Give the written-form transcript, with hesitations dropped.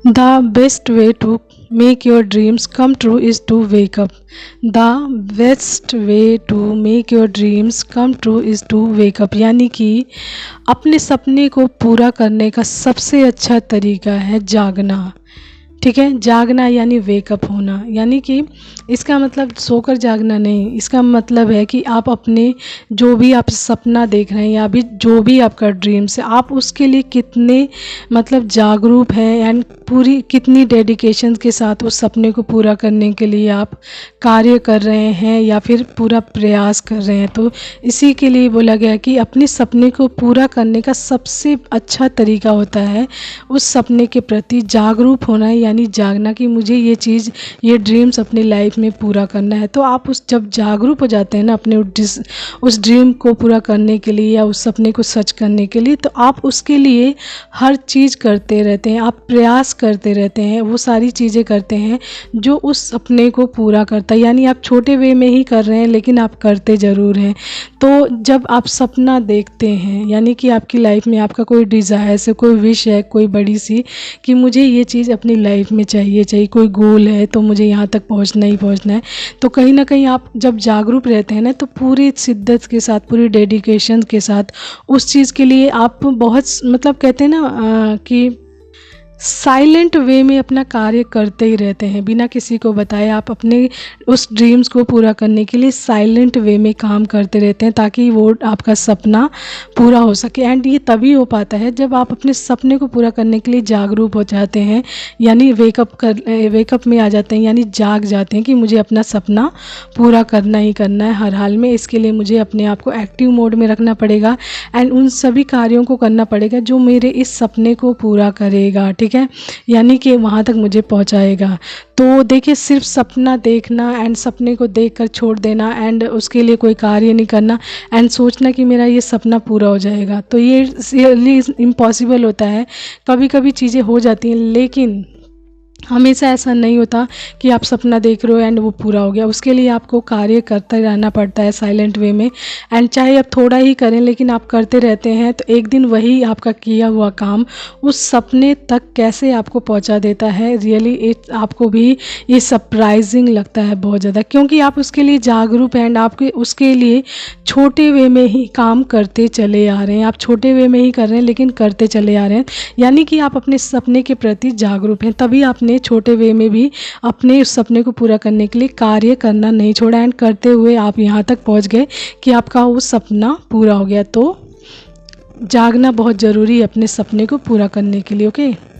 The best way to make your dreams come true is to wake up. The best way to make your dreams come true is to wake up. यानी कि अपने सपने को पूरा करने का सबसे अच्छा तरीका है जागना। ठीक है, जागना यानी वेकअप होना, यानी कि इसका मतलब सोकर जागना नहीं, इसका मतलब है कि आप अपने जो भी आप सपना देख रहे हैं या भी जो भी आपका ड्रीम्स है, आप उसके लिए कितने मतलब जागरूक हैं एंड पूरी कितनी डेडिकेशन के साथ उस सपने को पूरा करने के लिए आप कार्य कर रहे हैं या फिर पूरा प्रयास कर रहे हैं। तो इसी के लिए बोला गया कि अपने सपने को पूरा करने का सबसे अच्छा तरीका होता है उस सपने के प्रति जागरूक होना, यानी जागना कि मुझे ये चीज़, ये ड्रीम्स अपनी लाइफ में पूरा करना है। तो आप उस जब जागरूक हो जाते हैं ना अपने उस ड्रीम को पूरा करने के लिए या उस सपने को सच करने के लिए, तो आप उसके लिए हर चीज़ करते रहते हैं, आप प्रयास करते रहते हैं, वो सारी चीज़ें करते हैं जो उस सपने को पूरा करता है। यानी आप छोटे वे में ही कर रहे हैं लेकिन आप करते ज़रूर हैं। तो जब आप सपना देखते हैं, यानी कि आपकी लाइफ में आपका कोई डिज़ायर है, कोई विश है, कोई बड़ी सी कि मुझे ये चीज़ अपनी लाइफ में चाहिए, कोई गोल है तो मुझे यहाँ तक पहुँचना ही पहुँचना है, तो कहीं ना कहीं आप जब जागरूक रहते हैं ना तो पूरी शिद्दत के साथ, पूरी डेडिकेशन के साथ उस चीज़ के लिए आप बहुत मतलब कहते हैं ना कि साइलेंट वे में अपना कार्य करते ही रहते हैं, बिना किसी को बताए आप अपने उस ड्रीम्स को पूरा करने के लिए साइलेंट वे में काम करते रहते हैं ताकि वो आपका सपना पूरा हो सके। एंड ये तभी हो पाता है जब आप अपने सपने को पूरा करने के लिए जागरूक हो जाते हैं, यानी वेकअप में आ जाते हैं, यानी जाग जाते हैं कि मुझे अपना सपना पूरा करना ही करना है हर हाल में। इसके लिए मुझे अपने आप को एक्टिव मोड में रखना पड़ेगा एंड उन सभी कार्यों को करना पड़ेगा जो मेरे इस सपने को पूरा करेगा। ठीक है, यानी कि वहाँ तक मुझे पहुँचाएगा। तो देखिए, सिर्फ सपना देखना एंड सपने को देखकर छोड़ देना एंड उसके लिए कोई कार्य नहीं करना एंड सोचना कि मेरा ये सपना पूरा हो जाएगा, तो ये रियली इम्पॉसिबल होता है। कभी कभी चीज़ें हो जाती हैं लेकिन हमेशा ऐसा नहीं होता कि आप सपना देख रहे हो एंड वो पूरा हो गया। उसके लिए आपको कार्य करते रहना पड़ता है साइलेंट वे में, एंड चाहे आप थोड़ा ही करें लेकिन आप करते रहते हैं तो एक दिन वही आपका किया हुआ काम उस सपने तक कैसे आपको पहुंचा देता है। रियली आपको भी ये सरप्राइजिंग लगता है बहुत ज़्यादा, क्योंकि आप उसके लिए जागरूक हैं एंड आपके उसके लिए छोटे वे में ही काम करते चले आ रहे हैं। आप छोटे वे में ही कर रहे हैं लेकिन करते चले आ रहे हैं, यानी कि आप अपने सपने के प्रति जागरूक हैं, तभी आपने छोटे वे में भी अपने उस सपने को पूरा करने के लिए कार्य करना नहीं छोड़ा एंड करते हुए आप यहाँ तक पहुँच गए कि आपका वो सपना पूरा हो गया। तो जागना बहुत ज़रूरी है अपने सपने को पूरा करने के लिए। ओके।